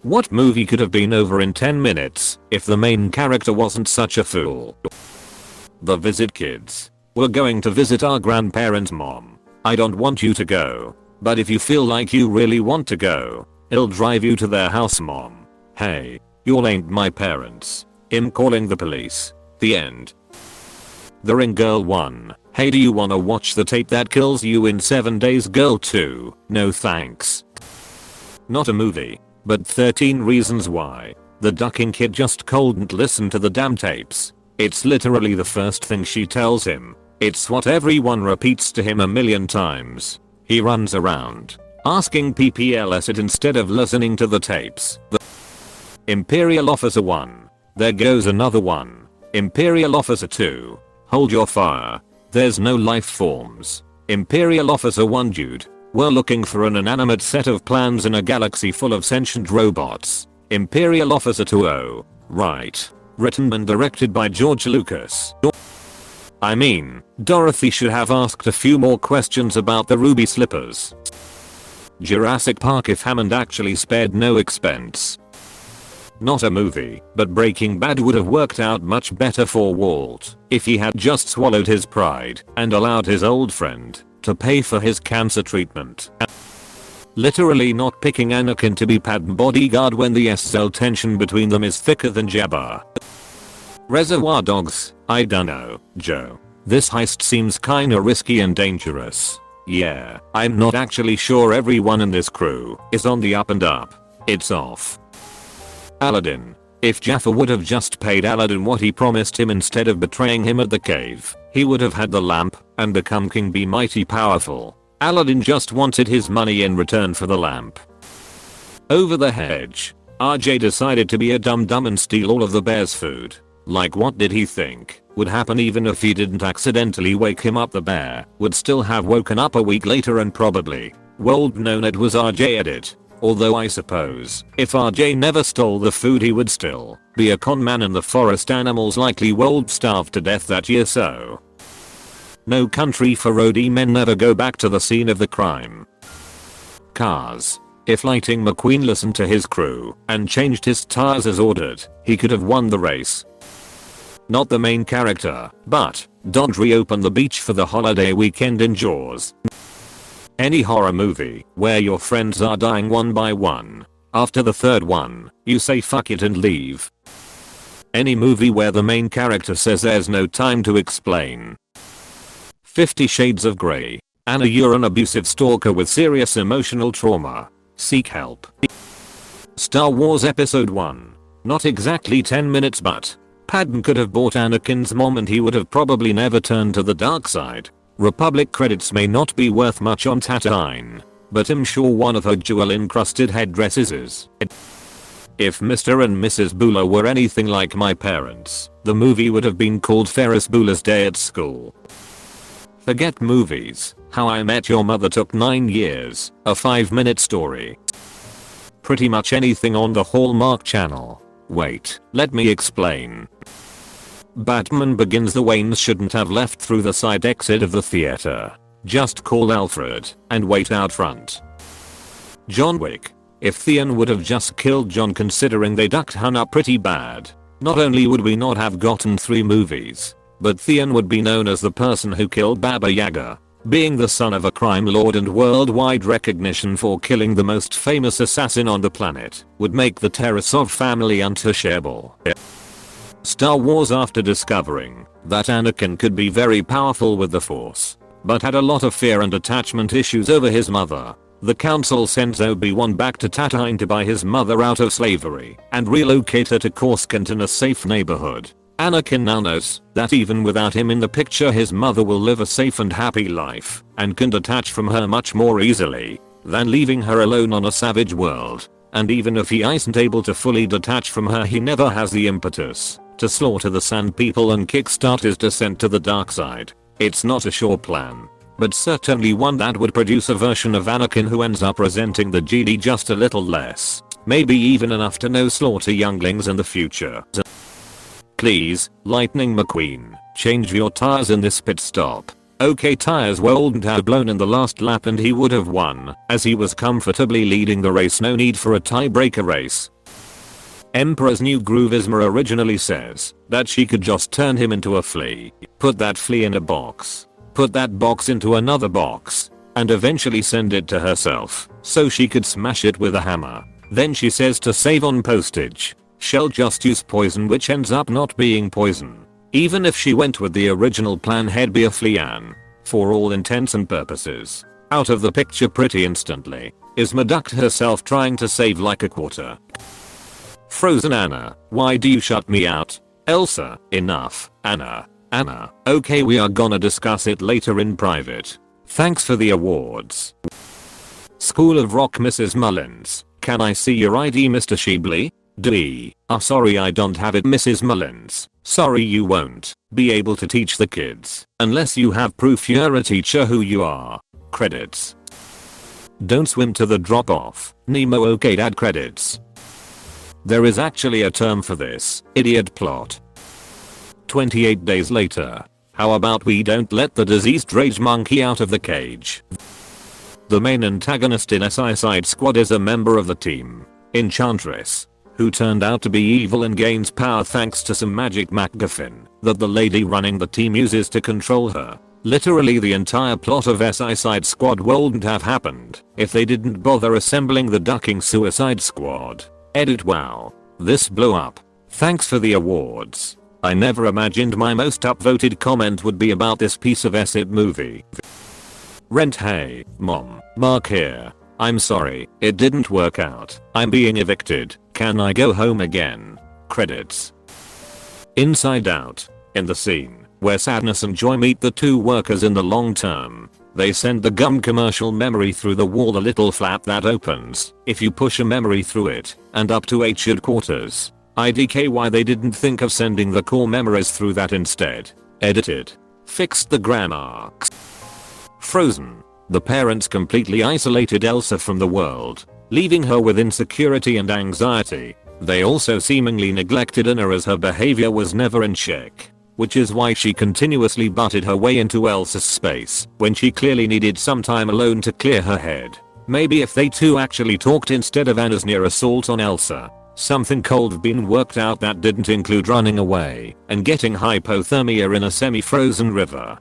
What movie could have been over in 10 minutes if the main character wasn't such a fool? The Visit Kids. We're going to visit our grandparents' mom. I don't want you to go, but if you feel like you really want to go, I'll drive you to their house, mom. Hey, y'all ain't my parents. I'm calling the police. The end. The Ring Girl 1. Hey, do you wanna watch the tape that kills you in 7 days? Girl 2. No thanks. Not a movie, but 13 Reasons Why. The ducking kid just couldn't listen to the damn tapes. It's literally the first thing she tells him. It's what everyone repeats to him a million times. He runs around asking PPLS it instead of listening to the tapes. Imperial Officer 1. There goes another one. Imperial Officer 2. Hold your fire. There's no life forms. Imperial Officer 1. Dude, we're looking for an inanimate set of plans in a galaxy full of sentient robots. Imperial Officer 2. Oh, right. Written and directed by George Lucas. I mean, Dorothy should have asked a few more questions about the ruby slippers. Jurassic Park if Hammond actually spared no expense. Not a movie, but Breaking Bad would have worked out much better for Walt if he had just swallowed his pride and allowed his old friend to pay for his cancer treatment. Literally not picking Anakin to be Padme's bodyguard when the SL tension between them is thicker than Jabba. Reservoir Dogs. I dunno, Joe. This heist seems kinda risky and dangerous. Yeah, I'm not actually sure everyone in this crew is on the up and up. It's off. Aladdin. If Jafar would have just paid Aladdin what he promised him instead of betraying him at the cave, he would have had the lamp and become King Be Mighty Powerful. Aladdin just wanted his money in return for the lamp. Over the Hedge. RJ decided to be a dum-dum and steal all of the bear's food. Like, what did he think would happen even if he didn't accidentally wake him up? The bear would still have woken up a week later and probably would known it was RJ at it. Although I suppose if RJ never stole the food he would still be a con man in the forest. Animals likely would starve to death that year, so No Country for Roadie Men. Never go back to the scene of the crime. Cars. If Lightning McQueen listened to his crew and changed his tires as ordered, he could have won the race. Not the main character, but don't reopen the beach for the holiday weekend in Jaws. Any horror movie where your friends are dying one by one. After the third one, you say fuck it and leave. Any movie where the main character says there's no time to explain. 50 Shades of Grey. Anna, you're an abusive stalker with serious emotional trauma. Seek help. Star Wars Episode 1. Not exactly 10 minutes, but Padme could have bought Anakin's mom and he would have probably never turned to the dark side. Republic credits may not be worth much on Tatooine, but I'm sure one of her jewel-encrusted headdresses is. If Mr. and Mrs. Bueller were anything like my parents, the movie would have been called Ferris Bueller's Day at School. Forget movies. How I Met Your Mother took 9 years, a 5-minute story. Pretty much anything on the Hallmark Channel. Wait, let me explain. Batman Begins. The Waynes shouldn't have left through the side exit of the theater. Just call Alfred and wait out front. John Wick. If Theon would have just killed John, considering they ducked Han up pretty bad, not only would we not have gotten 3 movies, but Theon would be known as the person who killed Baba Yaga. Being the son of a crime lord and worldwide recognition for killing the most famous assassin on the planet would make the Tarasov family untouchable. Star Wars. After discovering that Anakin could be very powerful with the Force, but had a lot of fear and attachment issues over his mother, the Council sends Obi-Wan back to Tatooine to buy his mother out of slavery and relocate her to Coruscant in a safe neighborhood. Anakin now knows that even without him in the picture, his mother will live a safe and happy life and can detach from her much more easily than leaving her alone on a savage world. And even if he isn't able to fully detach from her, he never has the impetus to slaughter the Sand People and kickstart his descent to the dark side. It's not a sure plan, but certainly one that would produce a version of Anakin who ends up resenting the Jedi just a little less. Maybe even enough to no slaughter younglings in the future. Please, Lightning McQueen, change your tires in this pit stop. Okay, tires wouldn't have blown in the last lap and he would have won, as he was comfortably leading the race. No need for a tiebreaker race. Emperor's New Groove Isma originally says that she could just turn him into a flea, put that flea in a box, put that box into another box, and eventually send it to herself so she could smash it with a hammer. Then she says to save on postage, she'll just use poison, which ends up not being poison. Even if she went with the original plan, he'd be a flean. For all intents and purposes. Out of the picture pretty instantly. Isma ducked herself trying to save like a quarter. Frozen Anna, why do you shut me out? Elsa, enough. Anna, okay, we are gonna discuss it later in private. Thanks for the awards. School of Rock Mrs. Mullins, can I see your ID Mr. Sheebley? Sorry I don't have it Mrs. Mullins. Sorry, you won't be able to teach the kids unless you have proof you're a teacher who you are. Credits. Don't swim to the drop off. Nemo okay dad credits. There is actually a term for this idiot plot. 28 days later. How about we don't let the diseased rage monkey out of the cage? The main antagonist in Suicide Squad is a member of the team, Enchantress, who turned out to be evil and gains power thanks to some magic MacGuffin that the lady running the team uses to control her. Literally the entire plot of Suicide Squad wouldn't have happened if they didn't bother assembling the ducking Suicide Squad. Edit wow. This blew up. Thanks for the awards. I never imagined my most upvoted comment would be about this piece of shit movie. Rent hey, mom, Mark here. I'm sorry, it didn't work out. I'm being evicted. Can I go home again? Credits. Inside Out. In the scene where Sadness and Joy meet the two workers in the long term, they send the gum commercial memory through the wall, a little flap that opens if you push a memory through it, and up to H headquarters. IDK why they didn't think of sending the core memories through that instead. Edited. Fixed the grammar. Frozen. The parents completely isolated Elsa from the world, leaving her with insecurity and anxiety. They also seemingly neglected Anna as her behavior was never in check, which is why she continuously butted her way into Elsa's space when she clearly needed some time alone to clear her head. Maybe if they two actually talked instead of Anna's near assault on Elsa, something could have been worked out that didn't include running away and getting hypothermia in a semi-frozen river.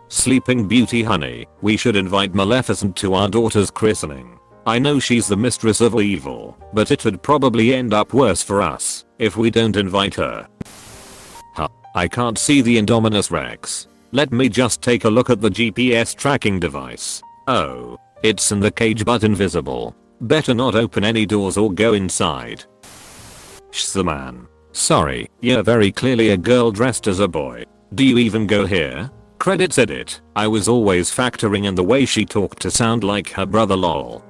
Sleeping Beauty honey, we should invite Maleficent to our daughter's christening. I know she's the mistress of evil, but it would probably end up worse for us if we don't invite her. Huh, I can't see the Indominus Rex. Let me just take a look at the GPS tracking device. Oh, it's in the cage but invisible. Better not open any doors or go inside. Shh-the-man. Sorry, you're very clearly a girl dressed as a boy. Do you even go here? Credits edit. I was always factoring in the way she talked to sound like her brother lol.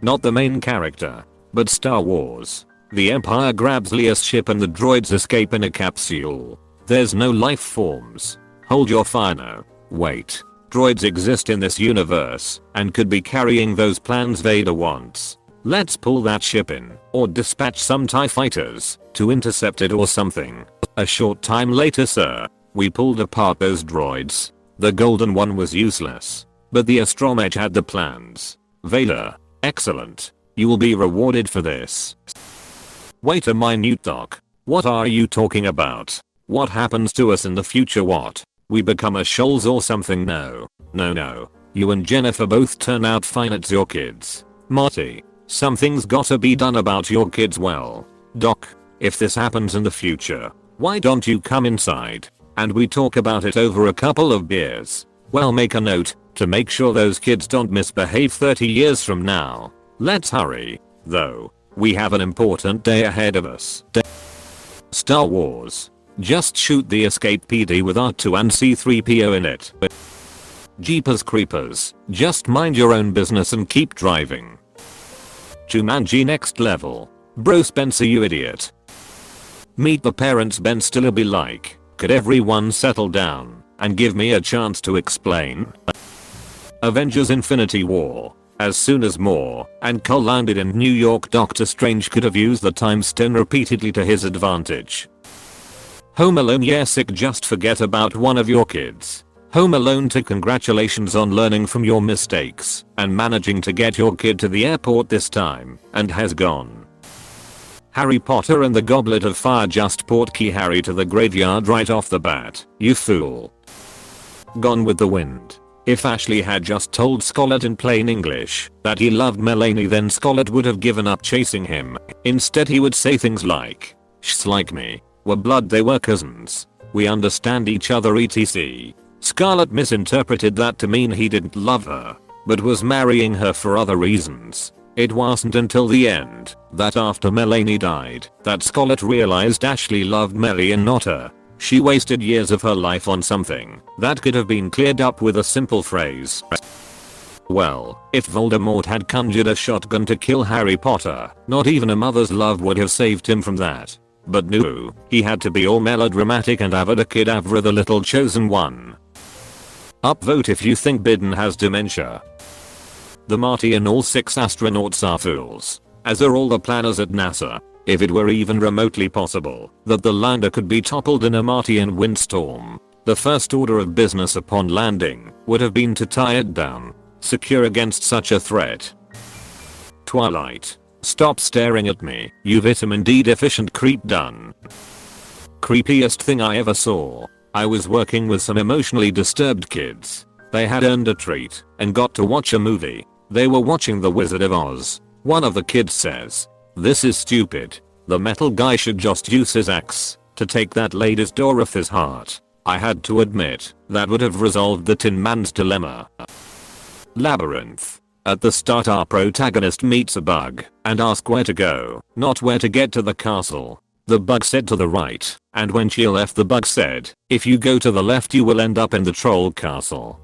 Not the main character, but Star Wars. The Empire grabs Leia's ship and the droids escape in a capsule. There's no life forms. Hold your fire now. Wait. Droids exist in this universe and could be carrying those plans Vader wants. Let's pull that ship in or dispatch some TIE fighters to intercept it or something. A short time later, sir, we pulled apart those droids. The golden one was useless, but the Astromech had the plans. Vader, excellent. You will be rewarded for this. Wait a minute, Doc. What are you talking about? What happens to us in the future? What? We become a Shoals or something? No. You and Jennifer both turn out fine. It's your kids. Marty, something's gotta be done about your kids. Well, Doc, if this happens in the future, why don't you come inside and we talk about it over a couple of beers? Well, make a note to make sure those kids don't misbehave 30 years from now. Let's hurry, though. We have an important day ahead of us. Star Wars. Just shoot the Escape PD with R2 and C3PO in it. Jeepers creepers. Just mind your own business and keep driving. Jumanji next level. Bro Spencer, you idiot. Meet the parents. Ben Stiller be like, could everyone settle down and give me a chance to explain? Avengers Infinity War. As soon as Moore and Cole landed in New York, Doctor Strange could have used the time stone repeatedly to his advantage. Home Alone. Yeah, sick. Just forget about one of your kids. Home Alone 2. Congratulations on learning from your mistakes and managing to get your kid to the airport this time and has gone. Harry Potter and the Goblet of Fire just portkey Harry to the graveyard right off the bat, you fool. Gone with the Wind. If Ashley had just told Scarlett in plain English that he loved Melanie, then Scarlett would have given up chasing him. Instead he would say things like, "Shh, like me. We're blood, they were cousins. We understand each other etc." Scarlett misinterpreted that to mean he didn't love her, but was marrying her for other reasons. It wasn't until the end, that after Melanie died, that Scarlett realized Ashley loved Melly and not her. She wasted years of her life on something that could have been cleared up with a simple phrase. Well, if Voldemort had conjured a shotgun to kill Harry Potter, not even a mother's love would have saved him from that. But no, he had to be all melodramatic and Avada Kedavra the little chosen one. Upvote if you think Biden has dementia. The Marty and all 6 astronauts are fools, as are all the planners at NASA. If it were even remotely possible that the lander could be toppled in a Martian windstorm, the first order of business upon landing would have been to tie it down, secure against such a threat. Twilight. Stop staring at me, you vitamin D deficient creep. Done. Creepiest thing I ever saw. I was working with some emotionally disturbed kids. They had earned a treat and got to watch a movie. They were watching The Wizard of Oz. One of the kids says, "This is stupid. The metal guy should just use his axe to take that lady's door off his heart." I had to admit, that would have resolved the Tin Man's dilemma. Labyrinth. At the start our protagonist meets a bug and asks where to go, not where to get to the castle. The bug said to the right, and when she left the bug said, "If you go to the left you will end up in the troll castle."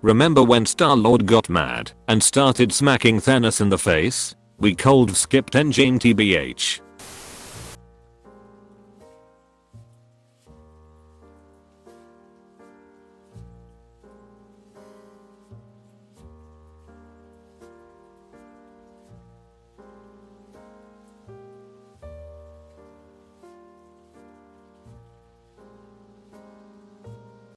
Remember when Star-Lord got mad and started smacking Thanos in the face? We cold skipped Endgame tbh.